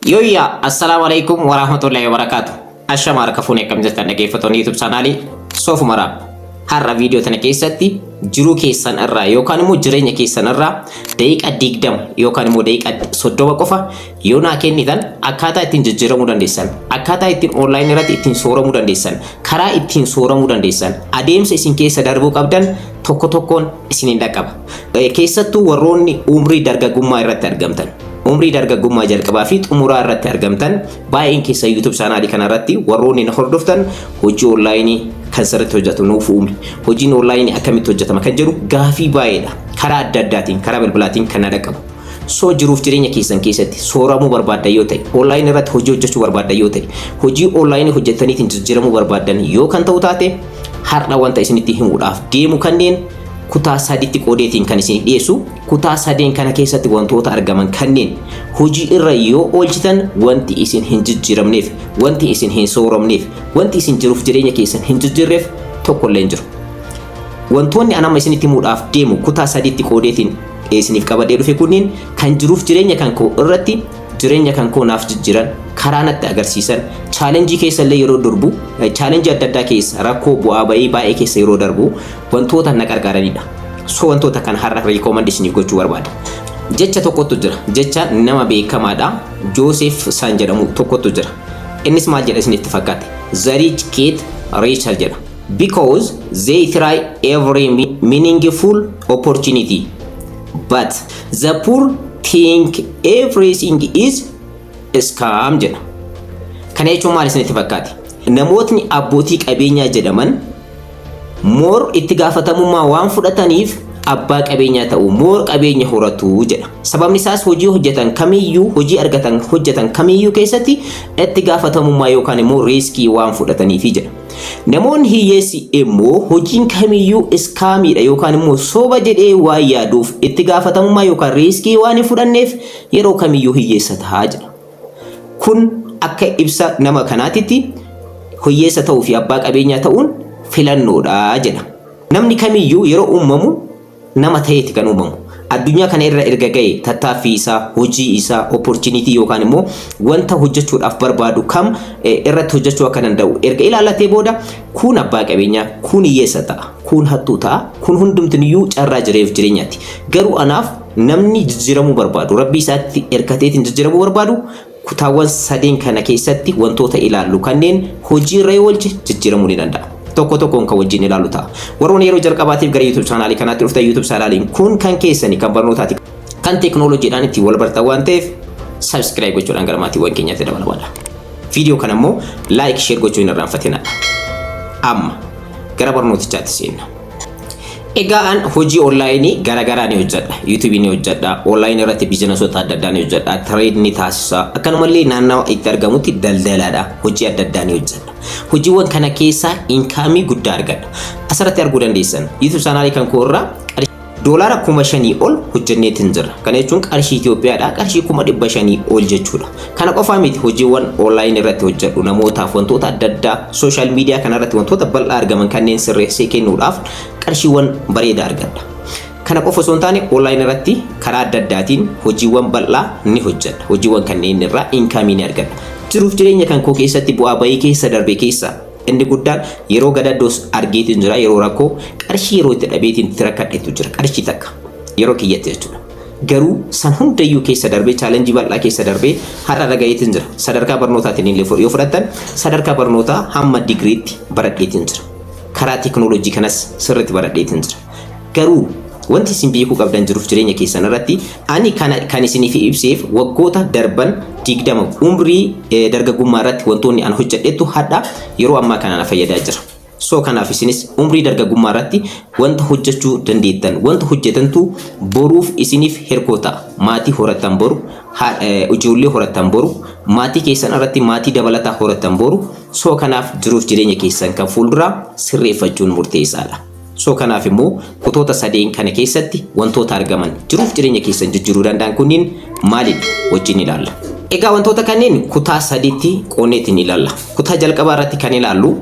Yoyya, assalamualaikum warahmatullahi wabarakatuh. Ashama harka fuunee akkam jirtan dhaggeeffattoonni YouTube chaanaalii Soofumara. Har'a viidiyoo tana keessatti jiruu keessan irraa yookaan immoo jireenya keessan irraa daqiiqaa 20 yookaan immoo daqiiqaa 30 qofa yoo naa kennitan akkaataa ittiin jijjiiramuu dandeessan, akkaataa ittiin online irratti ittiin sooramuu dandeessan, karaa ittiin sooramuu dandeessan, adeemsa isin keessa darbuu qabdan tokko tokkoon isiniin dhaqqaba. Keessattuu warroonni umrii dargaggummaa irratti argamtan. Umrii dargaggummaa jalqabaa fi xumuraa irratti argamtan baay'een keessa YouTube chaanaalii kana irratti warroonni na hordoftan hojii online kan sirriitti hojjetu nuuf uumi. Hojiin online akkamitti hojjetama kan jedhu gaafii baay'eedha. Karaa adda addaatiin, karaa bilbilaatiin kan na dhaqqabu. So jiruuf jireenya keessan keessatti sooramuu barbaaddan yoo ta'e, online irratti hojii hojjechuu barbaaddan yoo ta'e, hojii online hojjettaniitiin jijjiiramuu barbaaddan yoo kan ta'u taate har'a wanta isinitti himuudhaaf deemu kanneen kutaa sadiitti qoodeetiin kan isin dhiyeessu. Kutaa sadeen kana keessatti wantoota argaman kanneen hojii irra yoo oolchitan wanti isin hin jijjiiramneef, wanti isin hin sooramneef, wanti isin jiruuf jireenya keessan hin jijjiirreef tokko illee hin jiru. Wantoonni anama isinitti himuudhaaf deemu kutaa sadiitti qoodeetiin isiniif qabadhee dhufe kunniin kan jiruuf jireenya kan koo irratti jireenya kan koo naaf jijjiiran, karaa natti agarsiisan, chaalenjii keessa illee yeroo darbu, chaalenjii adda addaa keessa rakkoo bu'aa ba'ii baay'ee keessa yeroo darbu wantoota na gargaaranidha. So wantoota kan har'a recommendation gochuu barbaada. Jecha tokkotu jira. Jecha nama beekamaadha. Joseph San jedhamu tokkotu jira. Innis maal jedha isinitti fakkaate? The rich get richer jedha. Because they try every meaningful opportunity, but the poor think everything is scam jedha. Kana jechuun maal isinitti fakkaate? Namootni abbootii qabeenyaa jedhaman moor itti gaafatamummaa waan fudhataniif abbaa qabeenyaa ta'u, moor qabeenya horatu jedha. Sababni isaas hojii hojjetan kamiyyuu, hojii argatan hojjetan kamiyyuu keessatti itti gaafatamummaa yookaan immoo riiskii waan fudhataniifi jedha. Namoonni hiyyeessi immoo hojiin kamiyyuu iskaamiidha yookaan immoo soba jedhee waan yaaduuf itti gaafatamummaa yookaan riiskii waan hin fudhanneef yeroo kamiyyuu hiyyeessa ta'a jedha. Kun akka ibsa nama kanaatitti hiyyeessa ta'uu fi abbaa qabeenyaa ta'uun filannoodha jedha. Namni kamiyyuu yeroo uumamu nama ta'eeti kan uumamu. Addunyaa kana irra erga ga'e tattaaffii isaa, hojii isaa, opportunity yookaan immoo wanta hojjechuudhaaf barbaadu kam irratti hojjechuu akka danda'u erga ilaallatee booda kun abbaa qabeenyaa, kun hiyyeessa ta'a, kun hattuu ta'a, kun hundumtinuyyuu carraa jireef jireenyaati. Garuu anaaf namni jijjiiramuu barbaadu, rabbii isaatti ergateetiin jijjiiramuu barbaadu kutaawwan sadeen kana keessatti wantoota ilaallu kanneen hojii irra yoo oolche jijjiiramuu ni danda'a. Tokko tokkoon kan wajjin ilaalu ta'a. Warroonni yeroo jalqabaatiif gara YouTube chaanaalii kanaatti dhuftan YouTube chaanaaliin kun kan keessanii kan barnootaati, kan teekinooloojiidhaan itti wal bartan waan ta'eef subscribe gochuudhaan gara maatiiwwan keenyaatti dabalaa. Viidiyoo kana immoo like, share gochuu hin irraanfatinaa. Amma gara barnootichaatti seenna. Egaan hojii online garagaraa ni hojjedha. YouTube ni hojjedha. Online irratti biizinesoota adda addaa ni hojjedha. Trade ni taasisa. Akkanumallee naannoo itti argamutti daldalaadha. Hojii adda addaa ni hojjedha. Hojiiwwan kana keessaa inkaamii guddaa argadha. Asirratti arguu dandeessan YouTube chaanaalii kan koo irraa doolaara 5,000 ol hojjenneetiin jira. Kana jechuun qarshii Itoophiyaadha. Qarshii 500,000 ol jechuudha. Kana qofaa miti hojiiwwan online irratti hojjedhu namootaaf wantoota adda addaa social media kana irratti wantoota bal'aa argaman kanneen sirreessee kennuudhaaf qarshiiwwan bareedaa argadha. Kana qofa osoo hin taane online irratti karaa adda addaatiin hojiiwwan bal'aa ni hojjedha. Hojiiwwan kanneen irraa inkaamii ni argadha. Jiruuf jireenya kan koo keessatti bu'aa bayii keessa darbe keessa inni guddaan yeroo gadaddoos argeetiin jira, yeroo rakkoo qarshii yeroo itti dhabeetiin itti rakkadhetu jira. Qarshii takka yeroo kiyyatti jechuudha. Garuu san hundayyuu keessa darbee chaalenjii bal'aa keessa darbee har'a dhagayeetiin jira. Sadarkaa barnootaatiin illee yoo fudhattan sadarkaa barnootaa hamma digriitti baradheetiin jira. Karaa teekinooloojii kanas sirriitti baradheetiin jira. Garuu wanti isin beekuu qabdan jiruuf jireenya keessan irratti ani kan isiniif ibseef waggoota darban 20 umrii dargaggummaa irratti wantoonni an hojjedhetu hadha yeroo ammaa kana na fayyadaa jira. So kanaaf isinis umrii dargaggummaa irratti wanta hojjechuu dandeettan, wanta hojjetantu boruuf isiniif hirkoo ta'a. Maatii horattan boru, ijoollee horattan boru, maatii keessan irratti maatii dabalataa horattan boru. So kanaaf jiruuf jireenya keessan kan fuulduraa sirreeffachuun murteessaadha. So kanaaf immoo kutoota sadeen kana keessatti wantoota argaman jiruuf jireenya keessan jijjiiruu danda'an kunniin maalidha wajjin ilaalla. Egaa wantoota kanneen kutaa sadiitti qoonneetiin ilaalla. Kutaa jalqabaa irratti kan ilaallu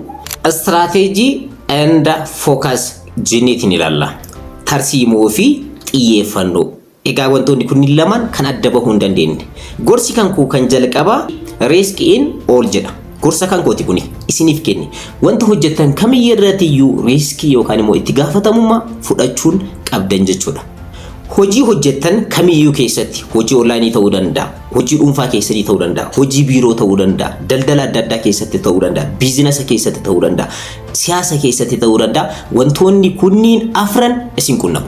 strategy and focus jenneetiin ilaalla. Tarsiimoo fi xiyyeeffannoo. Egaa wantoonni kunniin lamaan kan adda bahuu hin dandeenye. Gorsi kan koo kan jalqabaa risk in all jedha. Gorsa kan kooti kuni isiniif kenni. Wanta hojjetan kamiyyuu irrattiyyuu riskii yookaan immoo itti gaafatamummaa fudhachuun qabdan jechuudha. Hojii hojjetan kamiyyuu keessatti hojii online ta'uu danda'a, hojii dhuunfaa keessatti ta'uu danda'a, hojii biiroo ta'uu danda'a, daldala adda addaa keessatti ta'uu danda'a, biizinasa keessatti ta'uu danda'a, siyaasa keessatti ta'uu danda'a. Wantoonni kunniin afran isin qunnamu.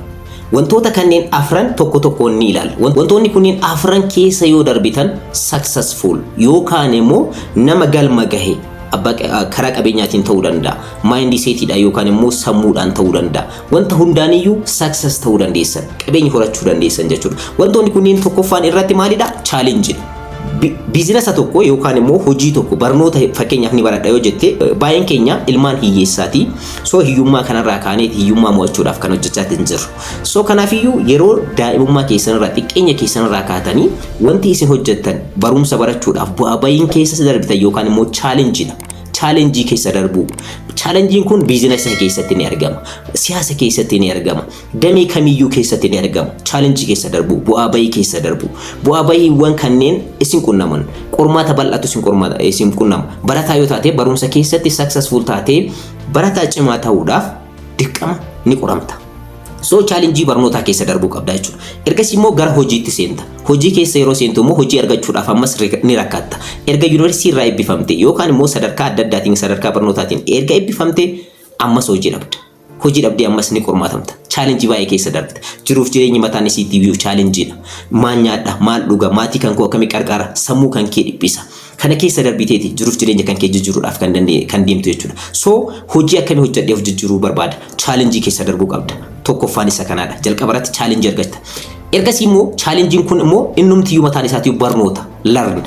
Wantoota kanneen afran tokko tokkoon ni ilaala. Wantoonni kunniin afran keessa yoo darbitan successful yookaan immoo nama galma gahe karaa qabeenyaatiin ta'uu danda'a, mindsetidha yookaan immoo sammuudhaan ta'uu danda'a. Wanta hundaaniyyuu success ta'uu dandeessan, qabeenya horachuu dandeessan jechuudha. Wantoonni kunniin tokkoffaan irratti maalidha? Challenge. Biizinasa tokko yookaan immoo hojii tokko barnoota fakkeenyaaf ni baradha yoo jette baay'een keenya ilmaan hiyyeessaati. So hiyyummaa kanarraa kaanee hiyyummaa mo'achuudhaaf kan hojjechaa jirru. So kanaafiyyuu yeroo daa'imummaa keessanirraa xiqqeenya keessanirraa kaatanii wanti isin hojjettan barumsa barachuudhaaf bu'aa bayiin keessa darbitan yookaan immoo challenge challenge keessa darbu. Challenge kun biizinasa keessatti ni argama, siyaasa keessatti ni argama, damee kamiyyuu keessatti ni argama. Challenge keessa darbu, bu'aa bayii keessa darbu. Bu'aa bayiiwwan kanneen isin qunnaman, qormaata bal'atu isin qunnama. Barataa yoo taate barumsa keessatti successful taate barataa cimaa ta'uudhaaf dirqama ni qoramta. So challenge barnoota keessa darbuu qabda jechuudha. Ergas immoo gara hojiitti seenta. Hojii keessa yeroo seentu immoo hojii argachuudhaaf ammas ni rakkatta. Erga yuunivarsiitii irraa eebbifamte yookaan immoo sadarkaa adda addaatiin sadarkaa barnootaatiin erga eebbifamte ammas hojii dhabda. Hojii dhabdee ammas ni qormaatamta. Challenge baay'ee keessa darbita. Jiruuf jireenyi mataan isiitiif challengeedha. Maal nyaadha, maal dhuga, maatii kan koo akkamii qarqara, sammuu kan kee dhiphisa. Kana keessa darbiteeti jiruuf jireenya kan kee jijjiiruudhaaf kan deemtu jechuudha. So hojii akkamii hojjedhee jijjiiruu barbaada? Challenge keessa darbuu qabda. Tokkoffaan isa kanaadha. Jalqabarratti challenge argatta. Ergasii immoo challenge kun immoo innumtiyyuu mataan isaatiif barnoota, learn.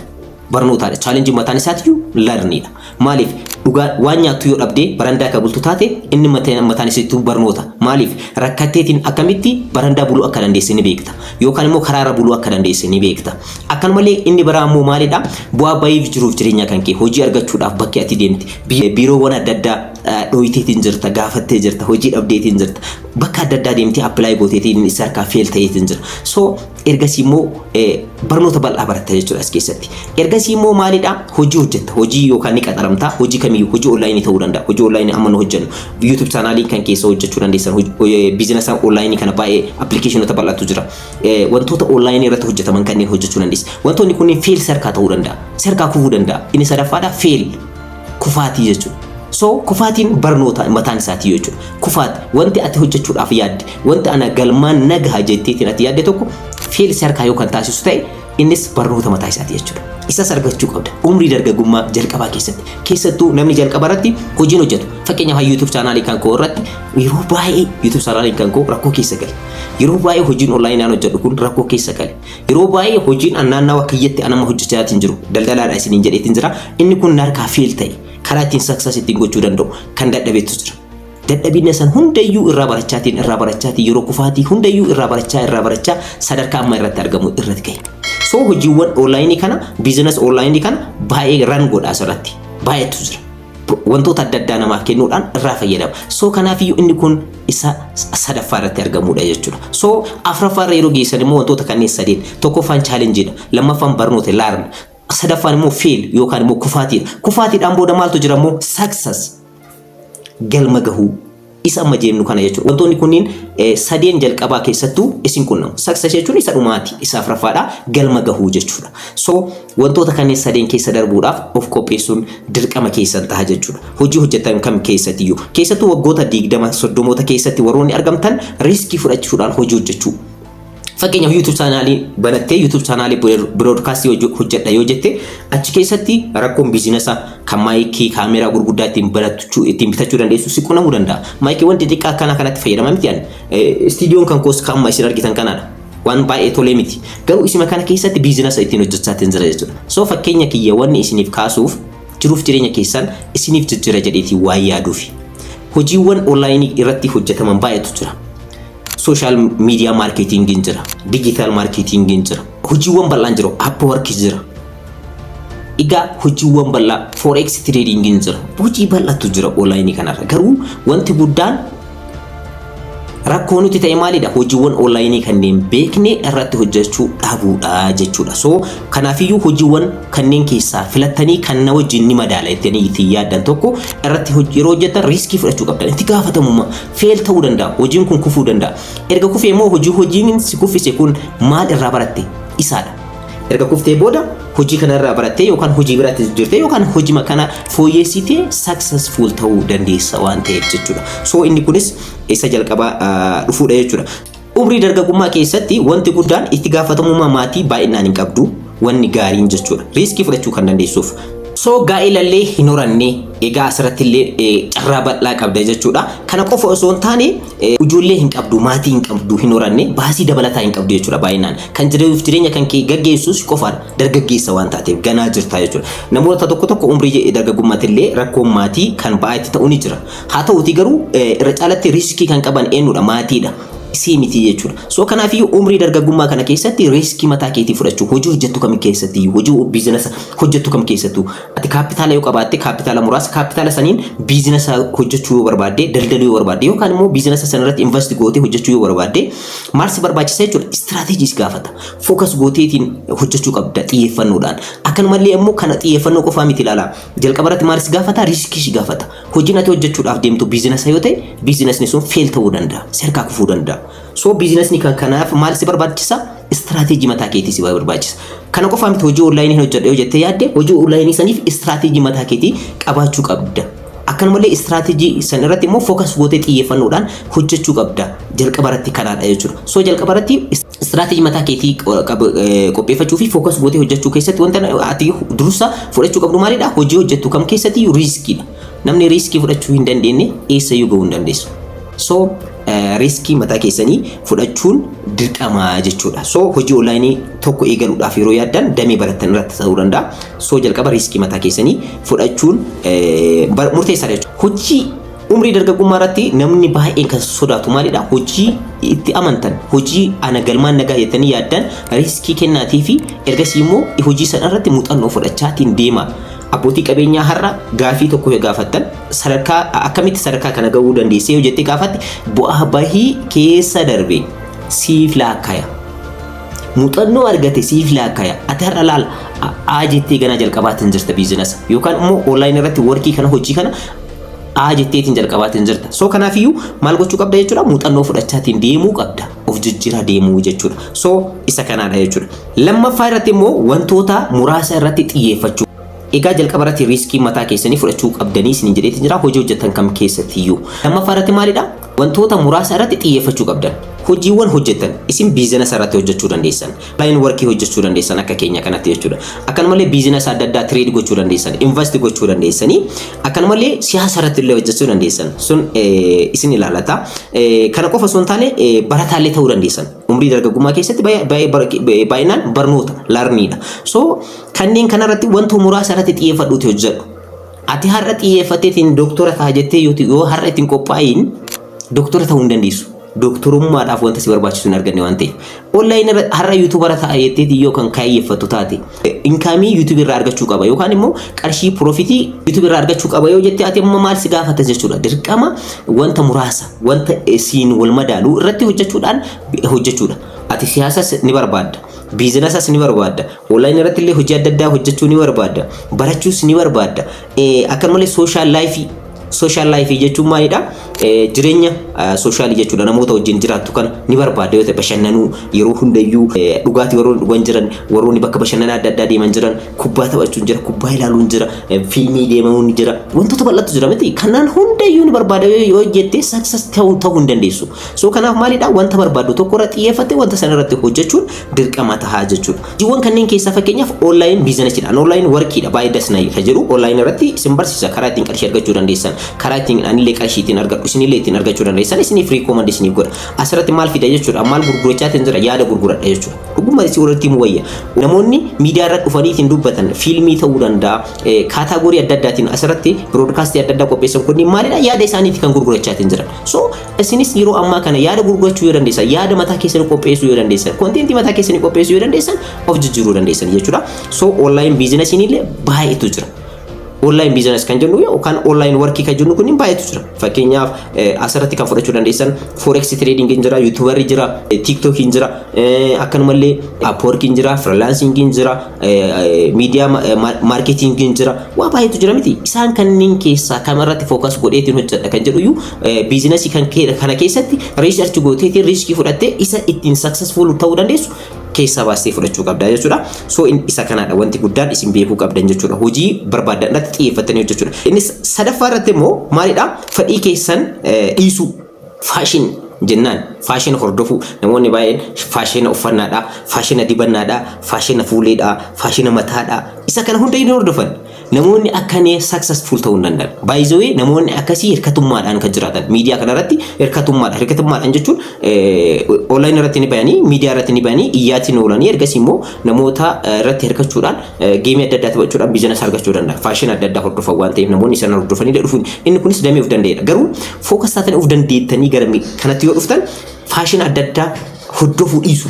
Barnootaadha. Challenge mataan isaatiif learnidha. Maaliif? Dhugaa waan nyaattu yoo dhabdee barandaa akka bultu taate inni mataan isaatiif barnoota. Maaliif? Rakkatteetiin akkamitti barandaa buluu akka dandeesse ni beekta. Yookaan immoo karaarra buluu akka dandeesse ni beekta. Akkanumallee inni biraa immoo maalidha? Bu'aa bayiif jiruuf jireenya kan kee hojii argachuudhaaf bakki ati deemti. Biiroowwan adda addaa dhoyiteetiin jirta, gaafattee jirta, hojii dhabdeetiin jirta. Bakka adda addaa deemtee apply gooteetiin isa harkaa fail ta'eetiin jira. So ergasii immoo barnoota bal'aa baratta jechuudha as keessatti. Ergasii immoo maalidha? Hojii hojjetta. Hojii yookaan ni qaxaramta. Hojii kamiyyuu hojii online ta'uu danda'a. Hojii online amma nu hojjennu. YouTube channel kan keessa hojjechuu dandeessan. Biizinasa online kana baay'ee applicationota bal'aatu jira. Wantoota online irratti hojjetaman kanneen hojjechuu dandeessa. Wantoonni kunniin fail sarkaa ta'uu danda'a. Sarkaa kufuu danda'a. Inni sadaffaadha fail kufaatii jechuudha. So kufaatiin barnoota mataan isaatii jechuudha. Kufaat wanti ati hojjechuudhaaf yaadde, wanti ana galmaan nagaha jetteetiin ati yaadde tokko fail sarkaa yoo kan taasisu ta'e innis barnoota mataa isaatii jechuudha. Isas argachuu qabda. Umrii dargaggummaa jalqabaa keessatti. Keessattuu namni jalqaba irratti hojiin hojjetu. Fakkeenyaaf YouTube channel kan koo irratti yeroo baay'ee YouTube channel kan koo rakkoo keessa gale. Yeroo baay'ee hojiin online aan hojjedhu kun rakkoo keessa gale. Yeroo baay'ee hojiin naannawaa kiyyatti anama hojjechaatiin jiru. Daldalaadha isiniin jedheetiin jira. Inni kun narkaa fail ta'e. Karaa ittiin success ittiin gochuu danda'u kan dadhabeetu jira. Dadhabina san hundayyuu irraa barachaatiin yeroo kufaatii hundayyuu irraa barachaa sadarkaa amma irratti argamu irratti gahe. So hojiiwwan online kana, business online kana baay'ee run godha asirratti. Baay'eetu jira. Wantoota adda addaa namaaf kennuudhaan irraa fayyadama. So kanaafiyyuu inni kun isa sadaffaa irratti argamudha jechuudha. So afuraffaa irra yeroo geessan immoo wantoota kanneen sadeen tokkoffaan challengeedha. Lammaffaan barnoota learn. Sadaffaan immoo fail yookaan immoo kufaatiidha. Kufaatiidhaan booda maaltu jira immoo success. Galma gahuu isa amma jennu kana jechuudha. Wantoonni kunniin sadeen jalqabaa keessattuu isin qunnamu. Success jechuun isa dhumaati, isa afuraffaadha, galma gahuu jechuudha. So wantoota kanneen sadeen keessa darbuudhaaf of qopheessuun dirqama keessan ta'a jechuudha. Hojii hojjetan kam keessattiyyuu keessattuu waggoota 20-30 keessatti warroonni argamtan riskii fudhachuudhaan hojii hojjechuu. Fakkeenyaaf YouTube channel banattee YouTube channel broadcast hojjedha yoo jette achi keessatti rakkoon biizinasa kan maayikii kaameraa gurguddaa ittiin bitachuu dandeessu si qunnamuu danda'a. Maayikii wanti xiqqaa akkana kanatti fayyadama miti yani. Istiidiyoon kan koos kan amma isin argitan kanaadha. Waan baay'ee tolee miti. Garuu isima kana keessatti biizinasa ittiin hojjechaatiin jira jechuudha. So fakkeenya kiyya wanni isiniif kaasuuf jiruuf jireenya keessan isiniif jijjiira jedheetii waa yaaduufi. Hojiiwwan online irratti hojjetaman baay'eetu jira. Social media marketing jira, digital marketing jira, hojiiwwan bal'aan jiru, Upwork jira. Egaa hojiiwwan bal'aa forex trading jira. Hojii bal'aatu jira online kanarra. Garuu wanti guddaan Rakkoon nuti ta'e maalidha? Hojiiwwan onlaayinii kanneen beekne irratti hojjechuu dhabuudha jechuudha. So kanaafiyyuu hojiiwwan kanneen keessaa filattanii kan na wajjin ni madaala jettanii itti yaaddan tokko irratti yeroo hojjetan riiskii fudhachuu qabdan. Itti gaafatamummaa feel ta'uu danda'a. Hojiin kun kufuu danda'a. Erga kufee immoo hojiin si kuffise kun maal irraa baratte? Isaadha. Erga kuftee booda hojii kana irraa barattee yookaan hojii biraatti jirtee yookaan hojii kana fooyyessitee successful ta'uu dandeessa waan ta'eef jechuudha. So inni kunis isa jalqabaa dhufuudha jechuudha. Umrii dargaggummaa keessatti wanti guddaan itti gaafatamummaa maatii baay'inaan hin qabdu wanni gaariin jechuudha. Riiskii fudhachuu kan dandeessuuf. So gaa'elallee hin horanne egaa asirratti illee carraa bal'aa qabda jechuudha. Kana qofa osoo hin taane ijoollee hin qabdu, maatii hin qabdu, hin horanne baasii dabalataa hin qabdu jechuudha baay'inaan. Kan jireenya kan kee gaggeessus qofaan dargaggeessa waan taateef ganaa jirta jechuudha. Namoota tokko umrii dargaggummaatti illee rakkoon maatii kan baay'atti ta'u ni jira. Haa ta'uti garuu irra caalatti riiskii kan qaban eenyudha? Maatiidha. Si miti jechuudha. So kanaafiyyuu umrii dargaggummaa kana keessatti riiskii mataa keetii fudhachuu hojii hojjettu kam keessatti hojii biizinasa hojjettu kam keessattuu ati kaapitaala yoo qabaatte kaapitaala muraasa kaapitaala saniin biizinasa hojjechuu yoo barbaadde daldaluu yoo barbaadde yookaan immoo biizinasa sanarratti invest gootee hojjechuu yoo barbaadde maal si barbaachisa jechuudha. Istiraateejiis gaafata. Fookas gooteetiin hojjechuu qabda xiyyeeffannoodhaan. Akkanumallee immoo kana xiyyeeffannoo qofaa miti ilaala. Jalqabarratti maal si gaafata? Riiskii si gaafata. Hojiin ati hojjechuudhaaf deemtu biizinasa yoo ta'e biizinasni sun feel ta'uu danda'a. Serkaa kufuu danda'a. So biizinasni kanaaf maal si barbaachisa? Istiraateejii mataa keetii si barbaachisa. Kana qofaa miti hojii onlaayinii hojjedha yoo jettee yaadde hojii onlaayinii saniif istiraateejii mataa keetii qabaachuu qabda. Akkanumallee istiraateejii san irratti immoo fookas gootee xiyyeeffannoodhaan hojjechuu qabda. Jalqabarratti kanaadha jechuudha. So jalqabarratti istiraateejii mataa keetii qopheeffachuu fi fookas gootee hojjechuu keessatti wanta ati dursa fudhachuu qabdu maalidha? Hojii hojjettu kam keessatti riiskiidha. Namni riiskii fudhachuu hin dandeenye eessayyuu gahuu hin dandeessu. So riiskii mataa keessanii fudhachuun dirqama jechuudha. So hojii onlaayinii tokko eegaluudhaaf yeroo yaaddan damee barattan irratti ta'uu danda'a. So jalqaba riiskii mataa keessanii fudhachuun murteessaadha jechuudha. Hojii umrii dargaggummaa irratti namni baay'een kan sodaatu maalidha? Hojii itti amantan, hojii ana galmaan nagaa jettanii yaaddan riiskii kennaatii fi ergasii immoo hojii sana irratti muuxannoo fudhachaatiin deema. Abbootii qabeenyaa har'a gaafii tokko yoo gaafattan sadarkaa akkamitti sadarkaa kana gahuu dandeessee yoo jettee gaafatte bu'aa bahii keessa darbe siif laakkaya. Muuxannoo argate siif laakkaya. Ati har'a laala jettee ganaa jalqabaatiin jirta biizinasa yookaan immoo onlaayinii irratti workii kana hojii kana jetteetiin jalqabaatiin jirta. So kanaafiyyuu maal gochuu qabda jechuudha? Muuxannoo fudhachaatiin deemuu qabda. Of jijjiiraa deemuu jechuudha. So isa kanaadha jechuudha. Lammaffaa irratti immoo wantoota muraasa irratti xiyyeeffachuu. Egaa jalqabarratti riiskii mataa keessanii fudhachuu qabdanii isin jedheetiin jira hojii hojjetan kam keessattiyyuu. Lammaffaa irratti maalidha? Wantoota muraasa irratti xiyyeeffachuu qabdan. Hojiiwwan hojjetan isin biizinasa irratti hojjechuu dandeessan. Laayini workii hojjechuu dandeessan akka keenya kanatti jechuudha. Akkanumallee biizinasa adda addaa tireed gochuu dandeessan, invest gochuu dandeessanii akkanumallee siyaasa irratti illee hojjechuu dandeessan. Sun isin ilaalata. Kana qofa osoo hin taane barataallee ta'uu dandeessan. Umrii dargaggummaa keessatti baay'inaan barnoota larniidha. So kanneen kanarratti wanta muraasa irratti xiyyeeffadhuuti hojjedhu. Ati har'a xiyyeeffatteetiin doktora ta'a jettee yoo har'a ittiin qophaa'iin doktora ta'uu hin dandeessu. Doktorummaadhaaf wanta si barbaachisu hin arganne waan ta'eef. Onlaayinii har'a yuutuubara ta'a jetteetii yoo kan kaayyeeffattu taate inkaamii yuutuubii irraa argachuu qaba yookaan immoo qarshii piroofitii yuutuubii irraa argachuu qaba yoo jettee ati amma maal si gaafata jechuudha. Dirqama wanta muraasa wanta siin wal madaalu irratti hojjechuudha. Ati siyaasas ni barbaadda. Biizinasas ni barbaadda. Onlaayinii irratti illee hojii adda addaa hojjechuu ni barbaadda. Barachuus ni barbaadda. Akkanumallee sooshaal laayifii jechuun maalidha? Jireenya sooshaali jechuudha. Namoota wajjin jiraattu kan ni barbaadda yoo ta'e bashannanuu yeroo hundayyuu dhugaatii warroon jiran warroonni bakka bashannanaa adda addaa deeman jiran kubbaa taphachuun jira kubbaa ilaaluun jira fiilmii deemamuun jira wantoota bal'aatu jira miti kanaan hundayyuu ni barbaada yoo jettee success ta'uu hin dandeessu. So kanaaf maalidha? Wanta barbaaddu tokko irratti xiyyeeffatte wanta sana irratti hojjechuun dirqama tahaa jechuudha. Hojiiwwan kanneen keessaa fakkeenyaaf onlaayinii biizinasiidha. Onlaayinii workiidha. Baay'ee dasnaa kan jedhu onlaayinii irratti isin barsiisa karaa ittiin qarshii argachuu dandeessan karaa ittiin anillee qarshii ittiin argadhu isinillee ittiin argachuu dandeessan isiniif recommend isiniif godha. Asirratti maal fida jechuudha? Maal gurgurachaatiin jira? Yaada gurguradha jechuudha. Dhuguma isii walitti himuu wayya. Namoonni miidiyaa irratti dhufaniitiin dubbatan fiilmii ta'uu danda'a kaataagorii adda addaatiin asirratti biroodkaastii adda addaa qopheessan kunniin maalidha? Yaada isaaniiti kan gurgurachaatiin jiran. So isinis yeroo ammaa kana yaada gurgurachuu yoo dandeessan yaada mataa keessanii qopheessuu yoo dandeessan kontentii mataa keessanii qopheessuu yoo dandeessan of jijjiiruu dandeessan jechuudha. So online biizinasiin illee baay'eetu jira. online business kan jennu yookaan online work kan jennu kun baay'eetu jira. Fakkeenyaaf asirratti kan fudhachuu dandeessan forex trading jira, youtuber jira, tiktok jira, akkanumallee upwork jira, freelancing jira, media marketing jira. Waa baay'eetu jira miti. Isaan kanneen keessaa kamarratti focus godheetiin hojjedha kan jedhu business kan kana keessatti research gooteetiin riskii fudhattee isa ittiin successful ta'uu dandeessu keessa baastee fudhachuu qabda jechuudha. So isa kanaadha wanti guddaan isin beekuu qabdan jechuudha. Hojii barbaadannatti xiyyeeffatanii hojjechuudha. Innis sadaffaa irratti immoo maalidha? Fedhii keessan dhiisuu. Fashion jennaan fashion hordofuu namoonni baay'een fashion uffannaadha, fashion dibannaadha, fashion fuuleedha, fashion mataadha. Isa kana hunda hin hordofan. Namoonni akkanee successful ta'uu hin danda'an. By the way namoonni akkasii hirkatummaadhaan kan jiraatan miidiyaa kanarratti hirkatummaadhaan jechuun online irratti ni bayanii miidiyaa irratti ni bayanii iyyaatiin oolanii ergasii immoo namoota irratti hirkachuudhaan geemii adda addaa taphachuudhaan biizinasii argachuu danda'an. Fashion adda addaa hordofan waan ta'eef namoonni isaan hordofanii dhufuun inni kunis damee of danda'eedha. Garuu focus taatanii of dandeettanii gara kanatti yoo dhuftan fashion adda addaa hordofuu dhiisu.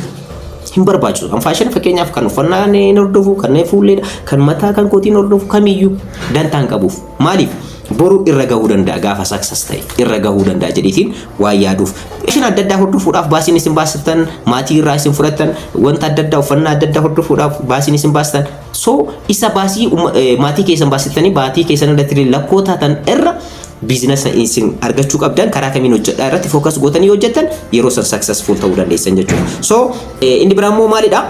Hin barbaachisu. Kan fashion fakkeenyaaf kan uffannaa hin hordofu, kan fuulleedha, kan mataa kan kootiin hordofu kamiyyuu dantaan qabuuf. Maaliif? Boru irra gahuu danda'a gaafa success ta'e. Irra gahuu danda'a jedheetiin waa yaaduuf. Fashion adda addaa hordofuudhaaf baasiin isin baasatan, maatii irraa isin fudhatan, wanta adda addaa uffannaa adda addaa hordofuudhaaf baasiin isin baasatan. So isa baasii maatii keessan baasitanii baatii keessan irratti lakkoo taatan irra business isin argachuu qabdan karaa kamiin hojjedhaa irratti focus gootanii hojjettan yeroo san successful ta'uu dandeessan jechuudha. So inni biraa immoo maalidha?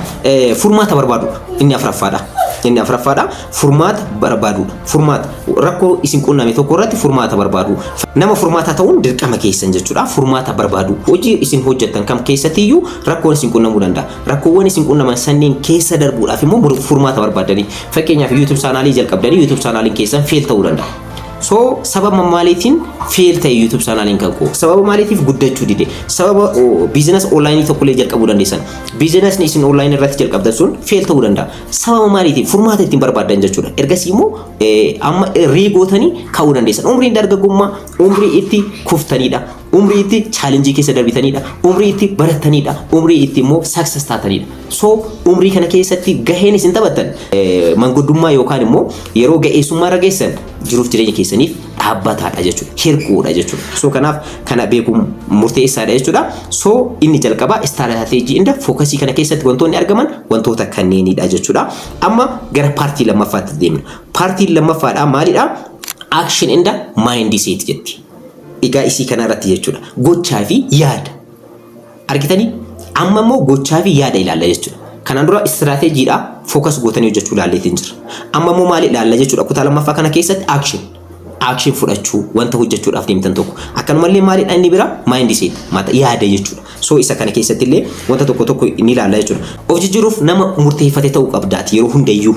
Furmaata barbaadu. Inni afuraffaadha. Furmaata barbaadu. Furmaata rakkoo isin qunname tokko irratti furmaata barbaadu. Nama furmaata ta'uun dirqama keessan jechuudha. Furmaata barbaadu. Hojii isin hojjettan kam keessattiyyuu rakkoon isin qunnamuu danda'a. Rakkoowwan isin qunnaman sanniin keessa darbuudhaaf immoo furmaata barbaadanii. Fakkeenyaaf YouTube chaanaalii jalqabdanii YouTube chaanaaliin keessan fail ta'uu danda'a. So sababa maaliitiin fail ta'e YouTube chaanaaliin kan koo sababa maaliitiif guddachuu dide sababa business online tokkollee jalqabuu dandeessan business ni isin online irratti jalqabdan sun fail ta'uu danda'a sababa maaliitiif furmaata ittiin barbaadan jechuudha. Ergasii immoo amma riigootanii ka'uu dandeessan umriin dargaggummaa umrii itti kuftanidha. Umrii itti challenge keessa darbitanidha. Umrii itti baratanidha. Umrii itti immoo success taatanidha. So umrii kana keessatti gaheen isin taphattan manguddummaa yookaan immoo yeroo ga'eessummaa irra geessan jiruuf jireenya keessaniif dhaabbataadha jechuudha. Hirkuudha jechuudha. So kanaaf kana beekuun murteessaadha jechuudha. So inni jalqabaa istiraatejii inda fookasii kana keessatti wantoonni argaman wantoota kanneenidha jechuudha. Amma gara paartii lammaffaatti deemna. Paartiin lammaffaadha maalidha? Action inda mindset jetti. Egaa isii kana irratti jechuudha. Gochaa fi yaada. Argitanii? Amma immoo gochaa fi yaada ilaalla jechuudha. Kanaan dura istiraatijiidha focus gootanii hojjechuu ilaalleetiin jira. Amma immoo maal ilaalla jechuudha? Kutaa lammaffaa kana keessatti action fudhachuu wanta hojjechuudhaaf deemtan tokko. Akkanumallee maalidha inni bira? Mindset yaada jechuudha. So isa kana keessatti illee wanta tokko ni ilaalla jechuudha. Of jijjiiruuf nama murteeffate ta'uu qabdaati yeroo hundayyuu.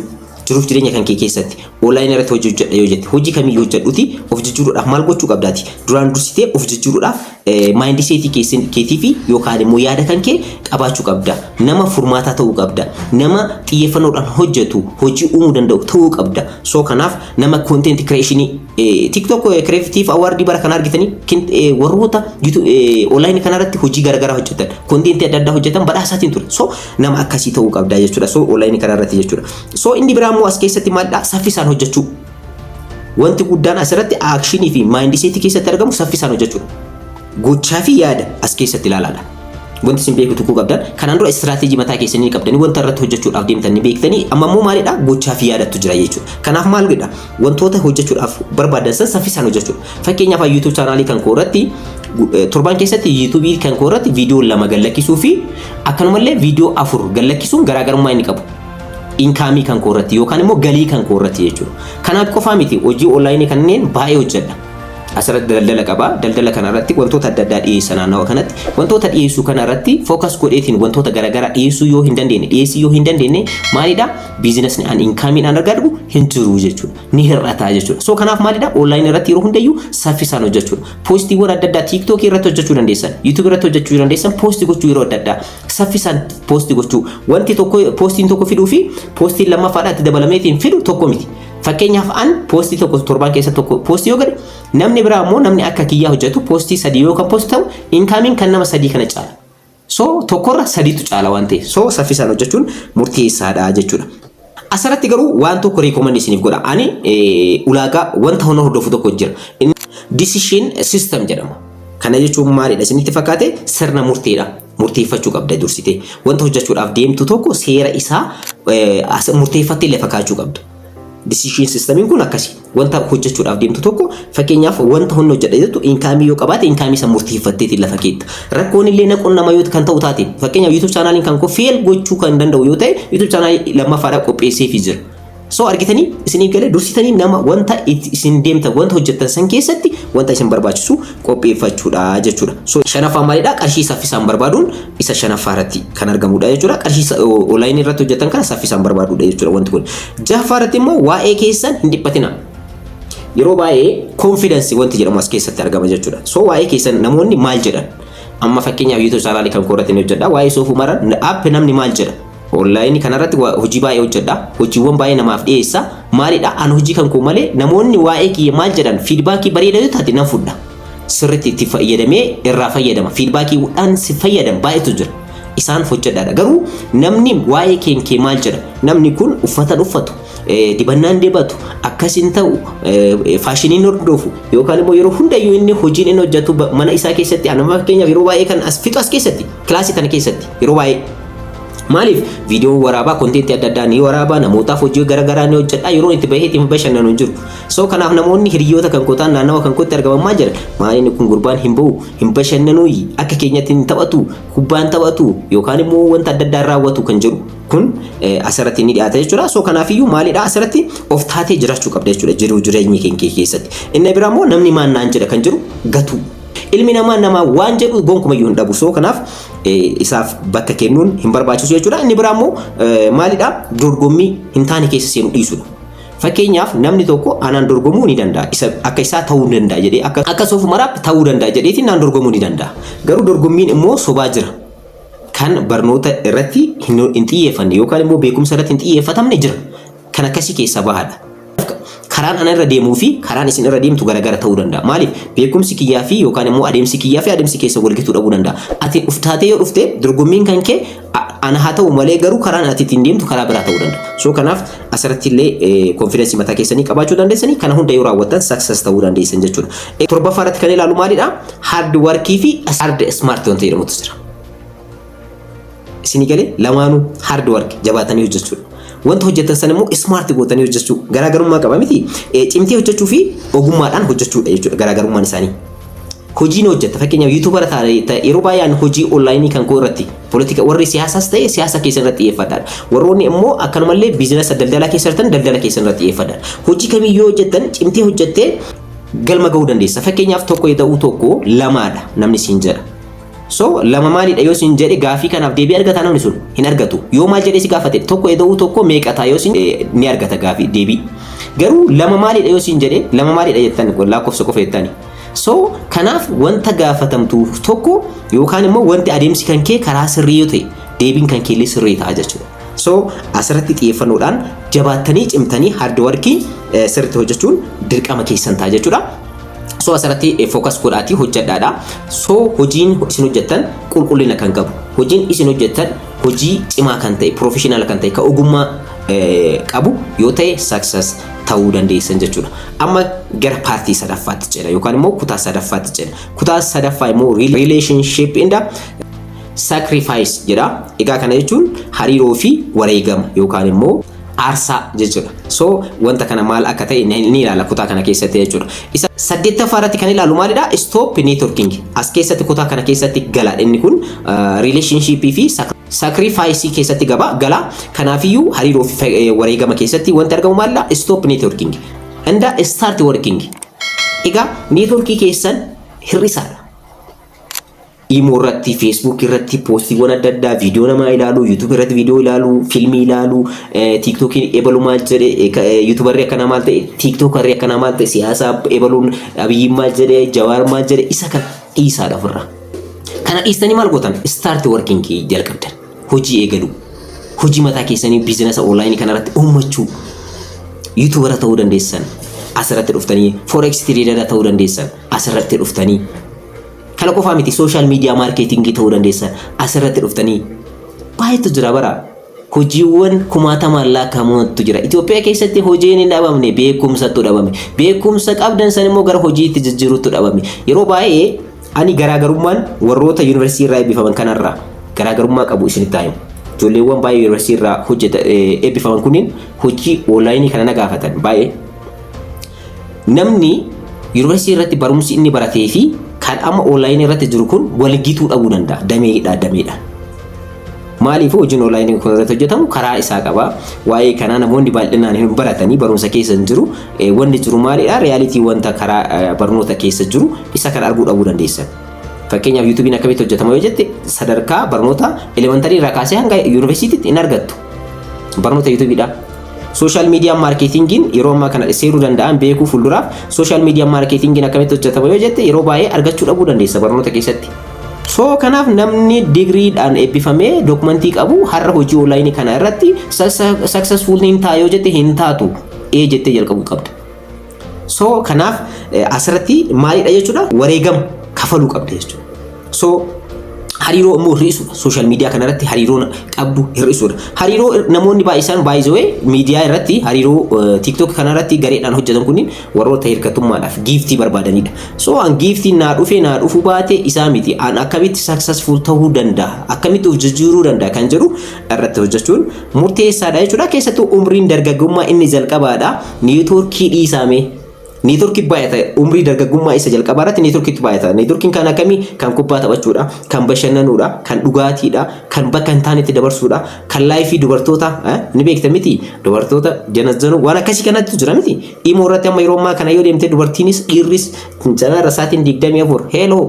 Jiruuf jireenya kan kee keessatti online irratti hojii yoo jette hojii kamiyyuu hojjedhuti of jijjiiruudhaaf maal gochuu qabdaati duraan dursitee of jijjiiruudhaaf mindset keetii fi yookaan immoo yaada kan kee qabaachuu qabda nama furmaataa ta'uu qabda nama xiyyeeffannoodhaan hojjetu hojii uumuu danda'u ta'uu qabda. So kanaaf nama content creation TikTok creative award bara kana argitanii warroota online kanarratti hojii garagaraa hojjetan content adda addaa hojjetan badhaasaatiin ture. So nama akkasii ta'uu qabda jechuudha. So online kanarratti jechuudha. So inni biraa immoo as keessatti maalidha? Saffisaan hojjechuu. Wanti guddaan asirratti actionii fi mindset keessatti argamu saffisaan hojjechuudha. Gochaa fi yaada as keessatti ilaalaadha. Wanti isin beektu tokko qabdan kanaan dura istiraatejii mataa keessanii qabdanii wanta irratti hojjechuudhaaf deemtanii beektanii amma immoo maalidha? Gochaa fi yaadatu jira jechuudha. Kanaaf maal godha? Wantoota hojjechuudhaaf barbaadan san saffisaan hojjechuudha. Fakkeenyaaf YouTube chaanaalii kan koo irratti torban keessatti YouTube kan koo irratti viidiyoo 2 gallakkisuu fi akkanumallee viidiyoo 4 gallakkisuun garaagarummaa inni qabu. Income kan koo irratti yookaan immoo galii kan koo irratti jechuudha. Kanaaf qofaa miti hojii online kanneen baay'ee hojjedha. Asirratti daldala qaba. Daldala kana irratti wantoota adda addaa dhiyeessan naannoo kanatti wantoota dhiyeessuu kana irratti focus godheetiin wantoota garaagaraa dhiyeessuu yoo hin dandeenye maalidha? Business an income an argatu hin jiru jechuudha. Ni hir'ata jechuudha. So kanaaf maalidha? Online irratti yeroo hundayyuu saffisaan hojjechuudha. Postiiwwan adda addaa TikTok irratti hojjechuu dandeessan, YouTube irratti hojjechuu dandeessan, posti gochuu yeroo adda addaa saffisaan posti gochuu wanti tokko postiin tokko fiduu fi postiin lammaffaadhaatti dabalameetiin fidu tokko miti. Fakkeenyaaf an postii tokko torban keessa tokko postii yoo godhe namni biraa immoo namni akka kiyyaa hojjetu postii 3 yoo kan posti ta'u income kan nama 3 kana caala. So tokkorra 3tu caala waan ta'eef so saffisaan hojjechuun murteessaadha jechuudha. Asirratti garuu waan tokko recommend isiniif godha. Ani ulaagaa wanta hunda hordofu tokko jira. Decision system jedhama. Kana jechuun maalidha? Isinitti fakkaate sirna murteedha. Murteeffachuu qabda dursitee. Wanta hojjechuudhaaf deemtu tokko seera isaa murteeffattee lafa kaachuu qabda. Decision system kun akkasi. Wanta hojjechuudhaaf deemtu tokko fakkeenyaaf wanta hunda hojjedha jettu inkaamii yoo qabaate inkaamii isa murteeffatteetiin lafa keetta. Rakkoon illee naquun nama yoo kan ta'u taate fakkeenyaaf YouTube channel kan koo fail gochuu kan danda'u yoo ta'e YouTube channel lammaffaadha qopheessee fi jira. So argitanii isiniif galee dursitanii nama wanta isin deemtan wanta hojjettan san keessatti wanta isin barbaachisu qopheeffachuudha jechuudha. So shanaffaa maalidha? Qarshii saffisaan barbaaduun isa shanaffaa irratti kan argamudha jechuudha. Qarshii online irratti hojjettan kana saffisaan barbaaduudha jechuudha wanti kun. Jahaffaa irratti immoo waa'ee keessan hin dhiphatina. Yeroo baay'ee confidence wanti jedhamu as keessatti argama jechuudha. So waa'ee keessan namoonni maal jedhan? Amma fakkeenyaaf YouTube channel kan koorratti ni hojjedha. Waa'ee soofuu maran app namni maal jedha? Online kanarratti hojii baay'ee hojjedha. Hojiiwwan baay'ee namaaf dhiyeessa. Maalidha? An hojii kan koo malee namoonni waa'ee kiyya maal jedhan feedbackii bareedaa yoo taate nan fudha. Sirriitti itti fayyadamee irraa fayyadama. Feedbackiiwwan si fayyadan baay'eetu jira. Isaan hojjedhaadha. Garuu namni waa'ee kee maal jedha? Namni kun uffata uffatu, dibannaan dibatu, akkasin ta'u, faashiniin hordofu yookaan immoo yeroo hundayyuu inni hojiin inni hojjetu mana isaa keessatti anama fakkeenyaaf yeroo baay'ee kan as fixu as keessatti kilaasii kana keessatti yeroo baay'ee maaliif viidiyoo waraabaa kontentii adda addaa ni waraabaa namootaaf hojii garaagaraa ni hojjedha yeroo itti bahee ittiin bashannanu hin jiru. So kanaaf namoonni hiriyoota kan kootaan naannawa kan kootti argaman maal jedhan maaliin kun gurbaan hin bahu hin bashannanu akka keenyatti hin taphatu kubbaan taphatu yookaan immoo wanta adda addaa raawwatu kan jedhu kun asirratti ni dhiyaata jechuudha. So kanaafiyyuu maalidha asirratti of taatee jiraachuu qabda jechuudha jiruu jireenya keenya keessatti. Inni biraa immoo namni maan naan jedha kan jedhu gatu. Ilmi namaa waan jedhu gonkumayyuu hin dhabu. So kanaaf isaaf bakka kennuun hin barbaachisu jechuudha. Inni biraa immoo maalidha dorgommii hin taane keessa seenu dhiisudha. Fakkeenyaaf namni tokko anaan dorgomuu ni danda'a. Akka isaa ta'uu danda'a jedhee akka soofu maraatti ta'uu danda'a jedheetiin naan dorgomuu ni danda'a. Garuu dorgommiin immoo sobaa jira. Kan barnoota irratti hin xiyyeeffanne yookaan immoo beekumsa irratti hin xiyyeeffatamne jira. Kan akkasii keessa bahaadha. Karaan ana irra deemuu fi karaan isin irra deemtu garagara ta'uu danda'a. Maaliif beekumsi kiyyaa fi yookaan immoo adeemsi kiyyaa fi adeemsi keessa walgituu dhabuu danda'a. Ati uftaatee yoo dhufte dorgommiin kan kee ana haa ta'u malee garuu karaan ati ittiin deemtu karaa biraa ta'uu danda'a. So kanaaf asirratti illee confidence mataa keessanii qabaachuu dandeessanii kana hunda yoo raawwattan success ta'uu dandeessan jechuudha. Torbaffaa irratti kan ilaalu maalidha? Hard work fi hard smart wanta jedhamutu jira. Isinii galee lamaanuu hard work jabaatanii hojjechuudha. Wanta hojjetan san immoo smart gootanii hojjechuu garaagarummaa qaba miti. Cimtee hojjechuu fi ogummaadhaan hojjechuudha jechuudha garaagarummaan isaanii. Hojiin hojjeta fakkeenyaaf YouTuber ta'e yeroo baay'ee hojii online kan koo irratti politika warri siyaasaas ta'e siyaasa keessa irratti xiyyeeffadhaan. Warroonni immoo akkanumallee biizinasa daldala keessa jirtan daldala keessa irratti xiyyeeffadhaan. Hojii kamiyyuu hojjetan cimtee hojjettee galma ga'uu dandeessa. Fakkeenyaaf tokko yoo ta'u tokko lamaadha namni siin jedha. So lama maalidha yoo sin jedhe gaafii kanaaf deebii argata namni sun hin argatu. Yoo maal jedhee si gaafate tokko yoo tokko meeqata yoo sin ni argata gaafii deebii. Garuu lama maalidha yoo sin jedhe lama maalidha jettan lakkoofsa qofa jettani. So kanaaf wanta gaafatamtu tokko yookaan immoo wanti adeemsi kan kee karaa sirrii yoo ta'e deebiin kan kee sirrii ta'a jechuudha. So asirratti xiyyeeffannoodhaan jabaattanii cimtanii hard working sirriitti hojjechuun dirqama keessan ta'a jechuudha. So asirratti focus godhaati hojjedhaadha. So hojiin isin hojjettan qulqullina kan qabu. Hojiin isin hojjettan hojii cimaa kan ta'e, professional kan ta'e, ka ogummaa qabu yoo ta'e success ta'uu dandeessan jechuudha. Amma gara paartii sadaffaatti ceena yookaan immoo kutaa sadaffaatti ceena. Kutaa sadaffaa immoo relationship and sacrifice jedha. Egaa kana jechuun hariiroo fi wareegama yookaan immoo aarsaa jechuudha. So wanta kana maal akka ta'e ni ilaala kutaa kana keessatti jechuudha. Isa saddeettaffaa irratti kan ilaalu maalidha? Stop networking. As keessatti kutaa kana keessatti gala inni kun relationship fi sacrifice keessatti gala. Kanaafiyyuu hariiroo fi wareegama keessatti wanti argamu maalidha? Stop networking and start working. Egaa networkii keessan hir'isaadha. Imo irratti, Facebook irratti, postiiwwan adda addaa, viidiyoo namaa ilaalu, YouTube irratti viidiyoo ilaalu, fiilmii ilaalu, TikTok ebalu maal jedhe, YouTuberri akkana maal ta'e, TikTokerri akkana maal ta'e, siyaasa ebaluun Abiyyi maal jedhe, Jawaar maal jedhe, isa kan dhiisaadha ofirraa. Kana dhiistanii maal gootan? Start working jalqabdan. Hojii eegalu. Hojii mataa keessanii biizinasa online kanarratti uummachuu. YouTubera ta'uu dandeessan. Asirratti dhuftanii forex trader ta'uu dandeessan. Asirratti dhuftanii kana qofaa miti social media marketing ta'uu dandeessan asirratti dhuftanii baay'eetu jira bara hojiiwwan kumaatamaan lakkaa'amantu jira. Itoophiyaa keessatti hojiin hin dhabamne beekumsatu dhabame. Beekumsa qabdan san immoo gara hojiitti jijjiiruutu dhabame. Yeroo baay'ee ani garaagarummaan warroota yuunivarsiitii irraa eebbifaman kanarraa garaagarummaa qabu isinitti himu. Ijoolleewwan baay'ee yuunivarsiitii irraa eebbifaman kunniin hojii onlaayinii kana gaafatan baay'ee. Namni yuunivarsiitii irratti barumsi inni baratee fi kan amma onlaayinii irratti jiru kun walgituu dhabuu danda'a. Dameedha. Maaliif hojiin onlaayinii kun irratti hojjetamu karaa isaa qaba. Waa'ee kanaa namoonni baay'inaan hin baratanii barumsa keessa hin jiru. Wanni jiru maalidha? Reyaalitii wanta karaa barnoota keessa jiru isa kan arguu dhabuu dandeessan. Fakkeenyaaf YouTube'n akkamitti hojjetama yoo jette sadarkaa barnoota elementarii irraa kaasee hanga yuunivarsiitiitti hin argattu. Barnoota YouTube'dha. Social media marketingiin yeroo ammaa kana seeruu danda'an beekuu fuulduraaf social media marketingiin akkamitti hojjetama yoo jette yeroo baay'ee argachuu dhabuu dandeessa barnoota keessatti. So kanaaf namni digriidhaan eebbifamee dokumentii qabu har'a hojii onlaayinii kana irratti successful hin ta'a yoo jette hin taatu jettee jalqabuu qabda. So kanaaf asirratti maalidha jechuudha wareegama kafaluu qabda jechuudha. So hariiroo immoo hir'isuudha. Social media kana irratti hariiroo qabdu hir'isuudha. Hariiroo namoonni baay'isaan baay'isoo miidiyaa irratti hariiroo TikTok kana irratti gareedhaan hojjetan kunniin warroota hirkatummaadhaaf giiftii barbaadanidha. So an giiftiin naa dhufuu baate isaa miti. An akkamitti successful ta'uu danda'a? Akkamitti of jijjiiruu danda'a kan jedhu irratti hojjechuun murteessaadha jechuudha. Keessattuu umriin dargaggummaa inni jalqabaadha. Neetwoorkii dhiisamee Neetwoorkii baay'ata umrii dargaggummaa isa jalqabaa irratti neetwoorkiitu baay'ata. Neetwoorkiin kan akkamii kan kubbaa taphachuudha, kan bashannanuudha, kan dhugaatiidha, kan bakka hin taanetti dabarsuudha, kan laayifii dubartoota ni beekta miti. Dubartoota janazanuu waan akkasii kanatti jira miti. Dhimma irratti amma yeroo ammaa kana yoo deemte dubartiinis dhiirris jalaala isaatiin 24 hello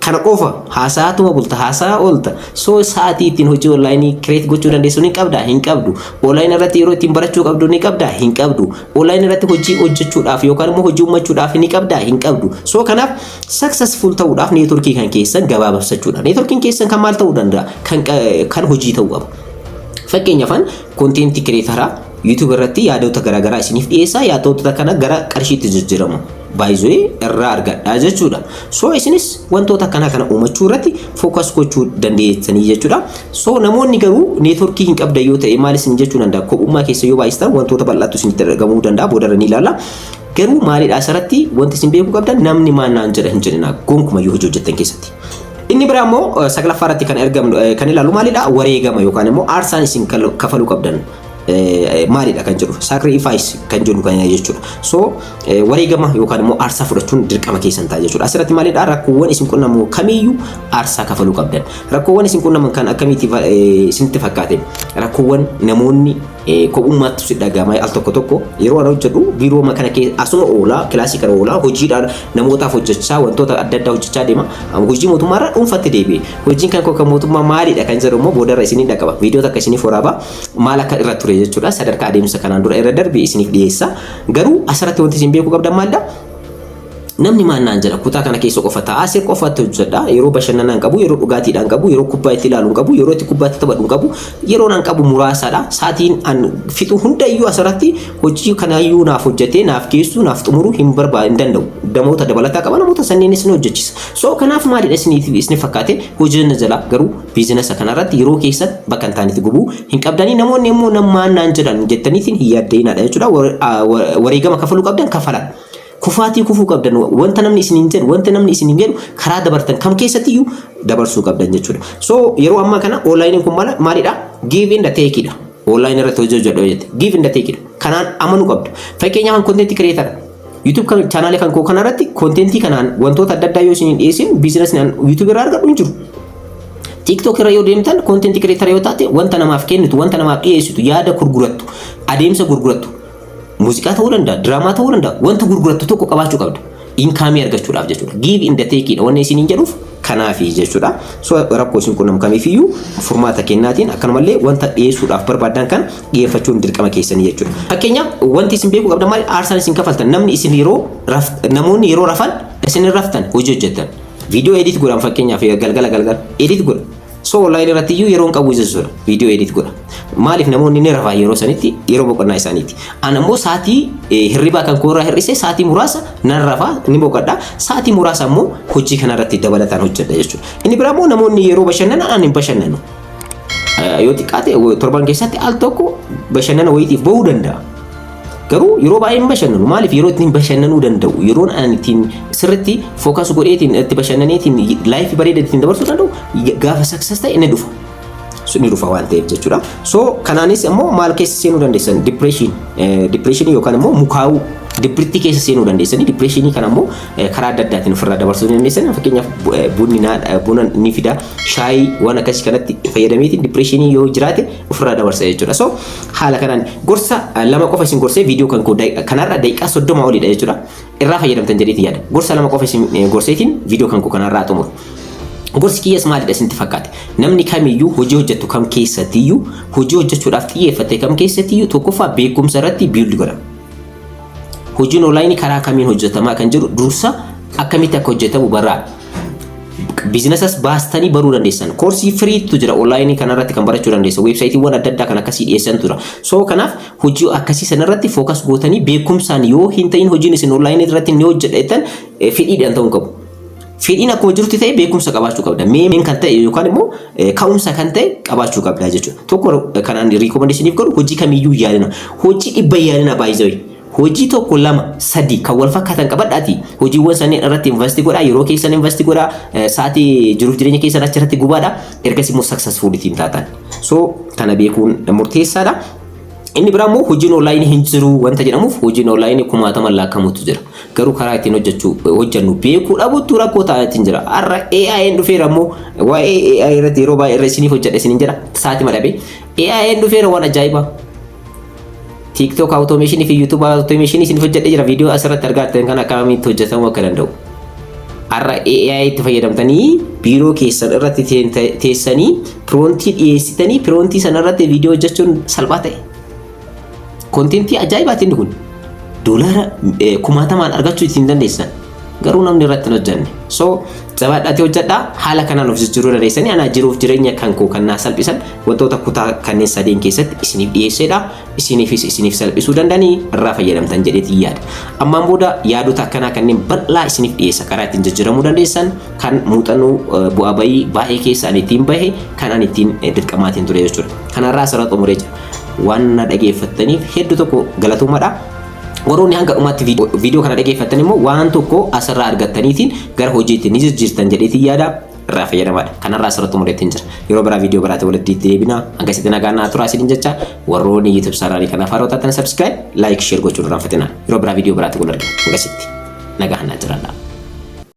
kana qofa haasaatuma bulta haasaa oolta. So sa'aatii ittiin hojii onlaayinii kireet gochuu dandeessu ni qabda hin qabdu. Onlaayinii irratti yeroo ittiin barachuu qabdu ni qabda hin qabdu. Onlaayinii irratti hojii hojjechuudhaaf yookaan immoo hojii uummachuudhaaf ni qabda hin qabdu. So kanaaf successful ta'uudhaaf neetwoorkii kan keessan gabaabsachuudha. Neetwoorkiin keessan kan maal ta'uu danda'a? Kan hojii ta'uu qaba. Fakkeenyaaf kontentii kireetaraa YouTube irratti yaadota garaagaraa isiniif dhiyeessaa yaadota kana gara qarshiitti jijjiiramu. Baay'ee irraa argadhaa jechuudha. So isinis wantoota kana uumachuu irratti focus gochuu dandeessanii jechuudha. So namoonni garuu neetwoorkii hin qabdan yoo ta'e maal isin jechuu danda'a? Kophummaa keessa yoo baay'istan wantoota bal'aatu isinitti argamuu danda'a boodarra ni ilaalla. Garuu maalidha asirratti wanti isin beekuu qabdan namni maannaan jedha hin jedhina gonkumaa yoo hojjetan keessatti. Inni biraa immoo saglaffaa irratti kan ilaallu maalidha? Wareegama yookaan immoo aarsaan isin kafaluu qabdan. Maalidha kan jedhu sacrifice kan jedhu kan jechuudha. So wareegama yookaan immoo aarsaa fudhachuun dirqama keessan ta'a jechuudha. Asirratti maalidha? Rakkoowwan isin qunnamu kamiyyuu aarsaa kafaluu qabdan. Rakkoowwan isin qunnaman kan akkamitti isinitti fakkaate? Rakkoowwan namoonni kophummaatti si dhagama al tokko yeroo ana hojjedhu biiroo kana asuma oolaa kilaasii kana oolaa hojiidhaan namootaaf hojjechaa wantoota adda addaa hojjechaa deema. Hojii mootummaarraa dhuunfatti deebi'e. Hojiin kan mootummaa maalidha kan jedhu immoo boodarra isinii dhaqaba. Viidiyoo takka isiniif waraaba maal akka irra ture jechuudha. Sadarkaa adeemsa kanaan dura irra darbe isiniif dhiyeessa. Garuu asirratti wanti isin beekuu qabdan maalidha? Namni maannaan jedha kutaa kana keessa qofa ta'a asir qofatti hojjedha yeroo bashannanaan qabu yeroo dhugaatiidhaan qabu yeroo kubbaa itti ilaaluun qabu yeroo itti kubbaatti taphadhuun qabu yeroo nan qabu muraasaadha saatiin an fixu hundayyuu asirratti hojii kanaayyuu naaf hojjetee naaf geessu naaf xumuru hin danda'u damoota dabalataa qaba namoota sanniinis ni hojjechisa. So kanaaf maalidha isin fakkaate hojiin jala garuu biizinasa kanarratti yeroo keessan bakka hin taanetti gubuu hin qabdanii namoonni immoo maannaan jedhan jettaniitiin hin yaaddeenadha jechuudha. Wareegama kafaluu qabdan kafalan. Kufaatii kufuu qabdan wanta namni isin hin jedhu wanta namni isin hin jedhu karaa dabartan kam keessattiyyuu dabarsuu qabdan jechuudha. So yeroo ammaa kana onlaayiniin kun maalidha? Give and take dha. Onlaayinii irratti hojjechuu jedhu give and take dha. Kanaan amanuu qabdu. Fakkeenyaaf kontentii kireetara YouTube chaanaalee kan koo kanarratti kontentii kanaan wantoota adda addaa yoo isin hin dhiyeessin biizinasni YouTube irraa argadhu hin jiru. TikTok irra yoo deemtan kontentii kireetara yoo taate wanta namaaf kennitu wanta namaaf dhiyeessitu yaada gurgurattu adeemsa gurgurattu. Muuziqaa ta'uu danda'a, diraamaa ta'uu danda'a, wanta gurgurattu tokko qabaachuu qabdu. Inkaamii argachuudhaaf jechuudha. Give in the take dha. Wanni isin hin jedhuuf kanaafi jechuudha. So rakkoo isin qunnam kamiifiyyuu furmaata kennaatiin akkanumallee wanta dhiyeessuudhaaf barbaadan kan dhiyeeffachuun dirqama keessanii jechuudha. Fakkeenyaaf wanti isin beekuu qabdan maali? Aarsaan isin kafaltan namni isin namoonni yeroo rafan isin raftan hojii hojjettan. Viidiyoo edit godhan fakkeenyaaf galgala edit godhan. So online irratti iyyuu yeroo qabu jechuudha. Viidiyoo edit godha. Maaliif namoonni ni rafaa yeroo sanitti yeroo boqonnaa isaaniiti. Ana immoo saatii hirribaa kan koorraa hir'ise saatii muraasa nan rafaa ni boqodha. Saatii muraasa immoo hojii kanarratti dabalataan hojjedha jechuudha. Inni biraa immoo namoonni yeroo bashannanan ani hin bashannanu. yoo xiqqaate torban keessatti al tokko bashannana wayiitiif bahuu danda'a. Garuu yeroo baay'ee bashannanu maaliif yeroo ittiin bashannanuu danda'u yeroon ani ittiin sirriitti fookas godheetiin itti bashannaneetiin laayifii bareeda ittiin dabarsuu danda'u gaafa success ta'e inni dhufa. Ni dhufa waan ta'eef jechuudha. So kanaanis immoo maal keessa seenuu dandeessan depression yookaan immoo mukaa'uu debritti keessa seenuu dandeessanii depressionii kana immoo karaa adda addaatiin ofirraa dabarsuu dandeessan. Fakkeenyaaf buna ni fida shaayii waan akkasii kanatti fayyadameetiin depressionii yoo jiraate ofirraa dabarsa jechuudha. So haala kanaan gorsa lama qofa isin gorsee viidiyoo kan kanarra daqiiqaa 30 olidha jechuudha. Irraa fayyadamtan jedheeti yaada. Gorsa lama qofa isin gorseetiin viidiyoo kan kanarraa xumuru. Gorsi kiyyas maalidha isinitti fakkaate? Namni kamiyyuu hojii hojjetu kam keessattiyyuu hojii hojjechuudhaaf xiyyeeffate kam keessattiyyuu tokkoffaa beekumsa irratti biildi godha. Hojiin onlaayinii karaa kamiin hojjetamaa kan jiru dursa akkamitti akka hojjetamu barraa. Biizinasas baastanii baruu dandeessan. Koorsii firiitu jira onlaayinii kanarratti kan barachuu dandeessan. Weebsaayiitiiwwan adda addaa kan akkasii dhiyeessan tura. So kanaaf hojii akkasii sanarratti fookas gootanii beekumsaan yoo hin ta'in hojiin isin onlaayinii irratti ni hojjetan fedhiidhaan ta'uu qabu. Fedhiin akkuma jirutti ta'e beekumsa qabaachuu qabda. Meemeen kan ta'e yookaan immoo ka'umsa kan ta'e qabaachuu qabda jechuudha. Tokko kanaan rekommendeeshiniif godhu hojii kamiyyuu yaalina. Hojii dhibba yaalina baay'isee. Hojii tokko lama sadi kan wal fakkaatan qabadhaati. Hojiiwwan saneen irratti investi godhaa, yeroo keessan investi godhaa, sa'aatii jiruuf jireenya keessan achirratti gubaadha. Ergas immoo successful ittiin taatan. So kana beekuun murteessaadha. Inni biraa immoo hojiin onlaayinii hin jiru wanta jedhamuuf hojiin onlaayinii kumaatama lakkaa'amutu jira. Garuu karaa ittiin hojjennu beekuu dhabuutu rakkoo ta'aatiin jira. Har'a AI dhufeera immoo waa'ee AI irratti yeroo baay'ee irra isiniif hojjedha isiniin jedha. Sa'aatii madhabee AI dhufeera waan ajaa'ibaa. TikTok automation fi YouTube automation isiniif hojjedhee jira. Viidiyoo asirratti argattan kan akkamitti hojjetamuu akka danda'u. Har'a AI itti fayyadamtanii biiroo keessan irratti teessanii piroontii dhiyeessitanii piroontii sanarratti viidiyoo hojjechuun salphaa ta'e. Kontentii ajaa'ibaatiin kun doolaara kumaatamaan argachuu ittiin dandeessan. Garuu namni irratti hin hojjenne. So jabaadhaatee hojjedhaa haala kanaan of jijjiiruu dandeessanii ana jiruuf jireenya kan koo kan naa salphisan wantoota kutaa kanneen sadeen keessatti isiniif dhiyeesseedha. Isiniif salphisuu danda'anii irraa fayyadamtan jedheetii yaada. Ammaan booda yaadota akkanaa kanneen bal'aa isiniif dhiyeessa karaa ittiin jijjiiramuu dandeessan kan muuxannoo bu'aa bayii baay'ee keessaan ittiin bahe kan ani ittiin dirqamaatiin ture jechuudha. Kanarraa asirratti xumuree jira. Waan na dhageeffattaniif hedduu tokko galatuumadha. Warroonni hanga dhumaatti viidiyoo kana dhageeffattan immoo waan tokko asirraa argattaniitiin gara hojiitti ni jijjiirtan jedheetii yaada irraa fayyadamadha. Kanarraa asirratti xumureetiin jira. Yeroo biraa viidiyoo biraatti walitti deebina. Hanga sitti nagaa naa turaa isiniin jecha warroonni YouTube chaanaalii kanaaf haaraa taatan subscribe, like, share gochuun irraanfatina. Yeroo biraa viidiyoo biraatti wal argina. Hanga sitti nagaa naa jiraadha.